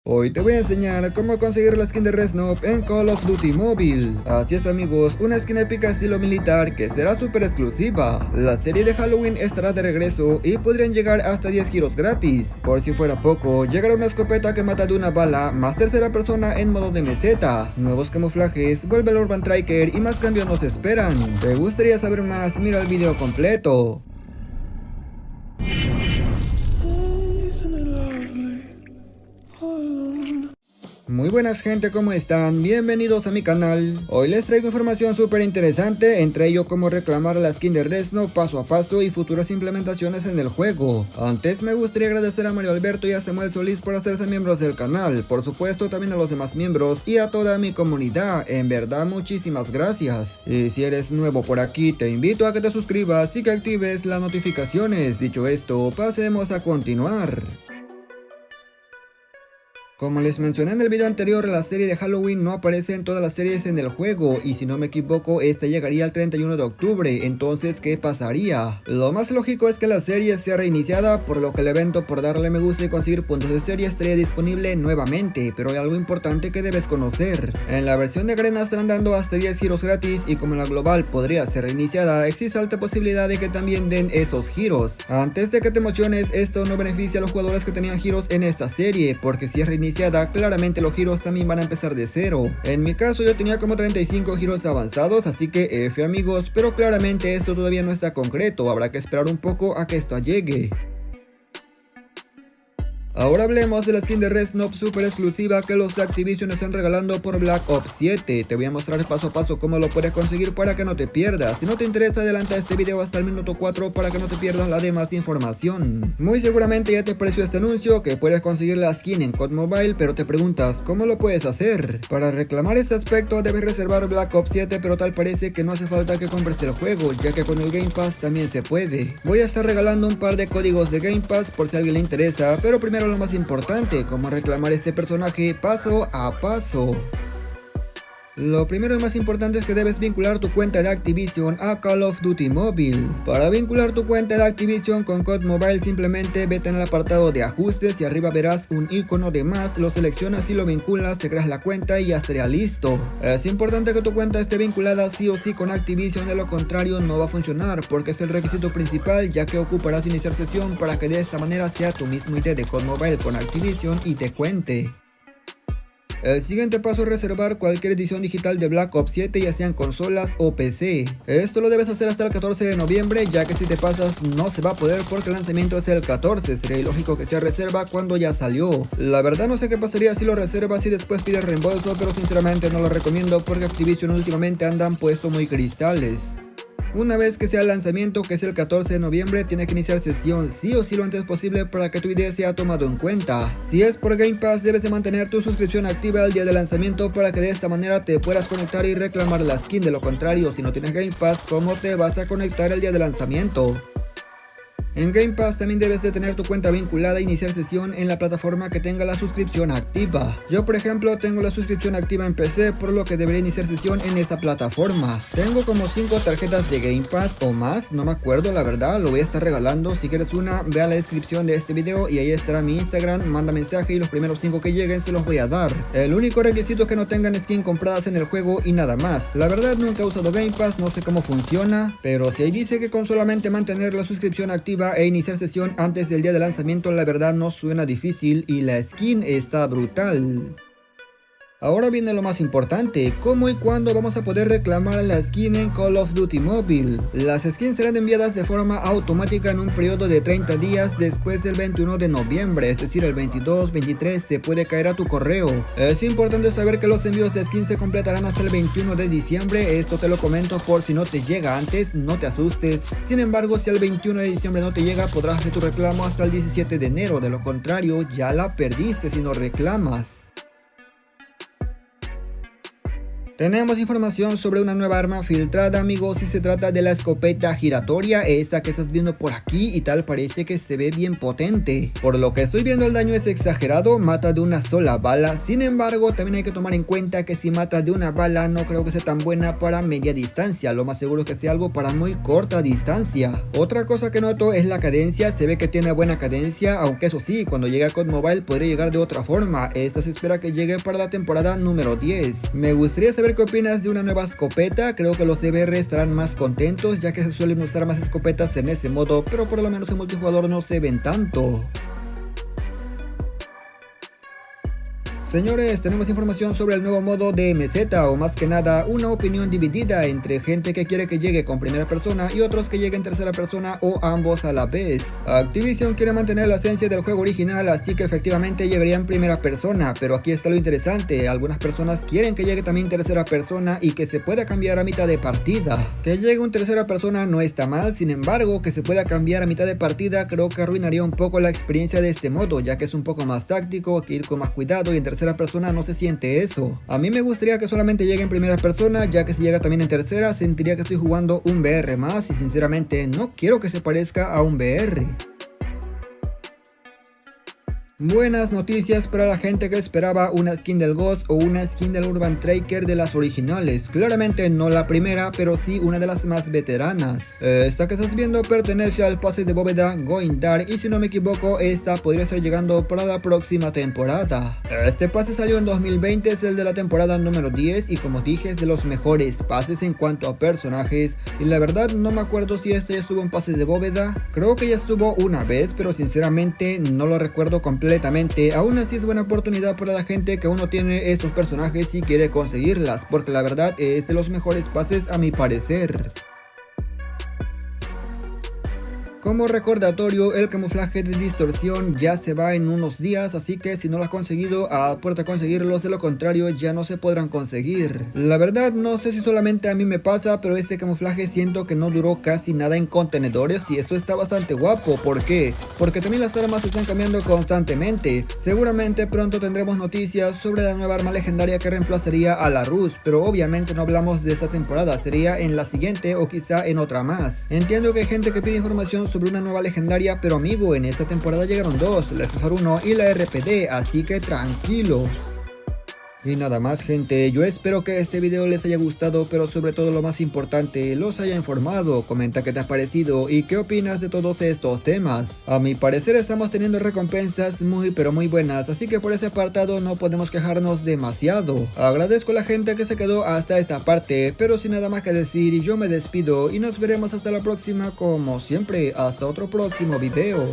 Hoy te voy a enseñar cómo conseguir la skin de Reznov en Call of Duty Mobile. Así es amigos, una skin épica estilo militar que será súper exclusiva. La serie de Halloween estará de regreso y podrían llegar hasta 10 giros gratis. Por si fuera poco, llegará una escopeta que mata de una bala, más tercera persona en modo de meseta, nuevos camuflajes, vuelve el Urban Striker y más cambios nos esperan. ¿Te gustaría saber más? Mira el video completo. Muy buenas gente, ¿cómo están? Bienvenidos a mi canal. Hoy les traigo información súper interesante, entre ello cómo reclamar la skin de Reznov paso a paso y futuras implementaciones en el juego. Antes me gustaría agradecer a Mario Alberto y a Samuel Solís por hacerse miembros del canal, por supuesto también a los demás miembros y a toda mi comunidad, en verdad muchísimas gracias. Y si eres nuevo por aquí, te invito a que te suscribas y que actives las notificaciones. Dicho esto, pasemos a continuar. Como les mencioné en el video anterior, la serie de Halloween no aparece en todas las series en el juego y si no me equivoco esta llegaría el 31 de octubre, entonces ¿qué pasaría? Lo más lógico es que la serie sea reiniciada, por lo que el evento por darle me gusta y conseguir puntos de serie estaría disponible nuevamente, pero hay algo importante que debes conocer. En la versión de Garena estarán dando hasta 10 giros gratis y como en la global podría ser reiniciada, existe alta posibilidad de que también den esos giros. Antes de que te emociones, esto no beneficia a los jugadores que tenían giros en esta serie, porque si es reiniciada claramente los giros también van a empezar de cero. En mi caso yo tenía como 35 giros avanzados, así que F amigos, pero claramente esto todavía no está concreto, habrá que esperar un poco a que esto llegue. Ahora hablemos de la skin de Reznov super exclusiva que los de Activision están regalando por Black Ops 7. Te voy a mostrar paso a paso cómo lo puedes conseguir para que no te pierdas. Si no te interesa, adelanta este video hasta el minuto 4 para que no te pierdas la demás información. Muy seguramente ya te pareció este anuncio que puedes conseguir la skin en COD Mobile, pero te preguntas ¿cómo lo puedes hacer? Para reclamar este aspecto debes reservar Black Ops 7, pero tal parece que no hace falta que compres el juego, ya que con el Game Pass también se puede. Voy a estar regalando un par de códigos de Game Pass por si a alguien le interesa, pero primero lo más importante, cómo reclamar este personaje paso a paso. Lo primero y más importante es que debes vincular tu cuenta de Activision a Call of Duty Mobile. Para vincular tu cuenta de Activision con COD Mobile simplemente vete en el apartado de ajustes y arriba verás un icono de más, lo seleccionas y lo vinculas, te creas la cuenta y ya estaría listo. Es importante que tu cuenta esté vinculada sí o sí con Activision, de lo contrario no va a funcionar porque es el requisito principal, ya que ocuparás iniciar sesión para que de esta manera sea tu mismo ID de COD Mobile con Activision y te cuente. El siguiente paso es reservar cualquier edición digital de Black Ops 7, ya sean consolas o PC. Esto lo debes hacer hasta el 14 de noviembre, ya que si te pasas no se va a poder porque el lanzamiento es el 14, sería ilógico que sea reserva cuando ya salió. La verdad no sé qué pasaría si lo reservas y después pides reembolso, pero sinceramente no lo recomiendo porque Activision últimamente andan puesto muy cristales. Una vez que sea el lanzamiento, que es el 14 de noviembre, tiene que iniciar sesión sí o sí lo antes posible para que tu ID sea tomado en cuenta. Si es por Game Pass, debes de mantener tu suscripción activa el día del lanzamiento para que de esta manera te puedas conectar y reclamar la skin. De lo contrario, si no tienes Game Pass, ¿cómo te vas a conectar el día del lanzamiento? En Game Pass también debes de tener tu cuenta vinculada e iniciar sesión en la plataforma que tenga la suscripción activa. Yo por ejemplo tengo la suscripción activa en PC, por lo que debería iniciar sesión en esa plataforma. Tengo como 5 tarjetas de Game Pass o más, no me acuerdo la verdad, lo voy a estar regalando. Si quieres una, ve a la descripción de este video y ahí estará mi Instagram, manda mensaje y los primeros 5 que lleguen se los voy a dar. El único requisito es que no tengan skin compradas en el juego y nada más. La verdad nunca he usado Game Pass, no sé cómo funciona, pero si ahí dice que con solamente mantener la suscripción activa e iniciar sesión antes del día de lanzamiento, la verdad no suena difícil y la skin está brutal. Ahora viene lo más importante, ¿cómo y cuándo vamos a poder reclamar la skin en Call of Duty Mobile? Las skins serán enviadas de forma automática en un periodo de 30 días después del 21 de noviembre, es decir el 22-23 se puede caer a tu correo. Es importante saber que los envíos de skins se completarán hasta el 21 de diciembre, esto te lo comento por si no te llega antes, no te asustes. Sin embargo, si el 21 de diciembre no te llega, podrás hacer tu reclamo hasta el 17 de enero, de lo contrario ya la perdiste si no reclamas. Tenemos información sobre una nueva arma filtrada, amigos, y se trata de la escopeta giratoria, esta que estás viendo por aquí y tal parece que se ve bien potente. Por lo que estoy viendo el daño es exagerado, mata de una sola bala, sin embargo también hay que tomar en cuenta que si mata de una bala no creo que sea tan buena para media distancia, lo más seguro es que sea algo para muy corta distancia. Otra cosa que noto es la cadencia, se ve que tiene buena cadencia, aunque eso sí, cuando llegue a COD Mobile podría llegar de otra forma, esta se espera que llegue para la temporada número 10. Me gustaría saber qué opinas de una nueva escopeta. Creo que los DBR estarán más contentos ya que se suelen usar más escopetas en ese modo, pero por lo menos en multijugador no se ven tanto. Señores, tenemos información sobre el nuevo modo de MZ, o más que nada una opinión dividida entre gente que quiere que llegue con primera persona y otros que llegue en tercera persona o ambos a la vez. Activision quiere mantener la esencia del juego original, así que efectivamente llegaría en primera persona, pero aquí está lo interesante, algunas personas quieren que llegue también tercera persona y que se pueda cambiar a mitad de partida. Que llegue un tercera persona no está mal, sin embargo que se pueda cambiar a mitad de partida creo que arruinaría un poco la experiencia de este modo, ya que es un poco más táctico, que ir con más cuidado y en tercera persona no se siente eso. A mí me gustaría que solamente llegue en primera persona, ya que si llega también en tercera sentiría que estoy jugando un VR más y sinceramente no quiero que se parezca a un VR. Buenas noticias para la gente que esperaba una skin del Ghost o una skin del Urban Tracker de las originales. Claramente no la primera, pero sí una de las más veteranas. Esta que estás viendo pertenece al pase de bóveda Going Dark y si no me equivoco esta podría estar llegando para la próxima temporada. Este pase salió en 2020, es el de la temporada número 10 y como dije es de los mejores pases en cuanto a personajes y la verdad no me acuerdo si este ya estuvo en pases de bóveda. Creo que ya estuvo una vez, pero sinceramente no lo recuerdo completamente. Aún así es buena oportunidad para la gente que aún no tiene estos personajes y quiere conseguirlas, porque la verdad es de los mejores pases a mi parecer. Como recordatorio, el camuflaje de distorsión ya se va en unos días, así que si no lo has conseguido, apúrate a conseguirlos, de lo contrario ya no se podrán conseguir. La verdad no sé si solamente a mí me pasa, pero este camuflaje siento que no duró casi nada en contenedores y esto está bastante guapo. ¿Por qué? Porque también las armas están cambiando constantemente. Seguramente pronto tendremos noticias sobre la nueva arma legendaria que reemplazaría a la Rus, pero obviamente no hablamos de esta temporada, sería en la siguiente o quizá en otra más. Entiendo que hay gente que pide información sobre una nueva legendaria, pero amigo, en esta temporada llegaron dos, la FFAR1 y la RPD, así que tranquilo. Y nada más, gente, yo espero que este video les haya gustado, pero sobre todo lo más importante, los haya informado. Comenta qué te ha parecido y qué opinas de todos estos temas. A mi parecer estamos teniendo recompensas muy pero muy buenas, así que por ese apartado no podemos quejarnos demasiado. Agradezco a la gente que se quedó hasta esta parte, pero sin nada más que decir, yo me despido y nos veremos hasta la próxima como siempre, hasta otro próximo video.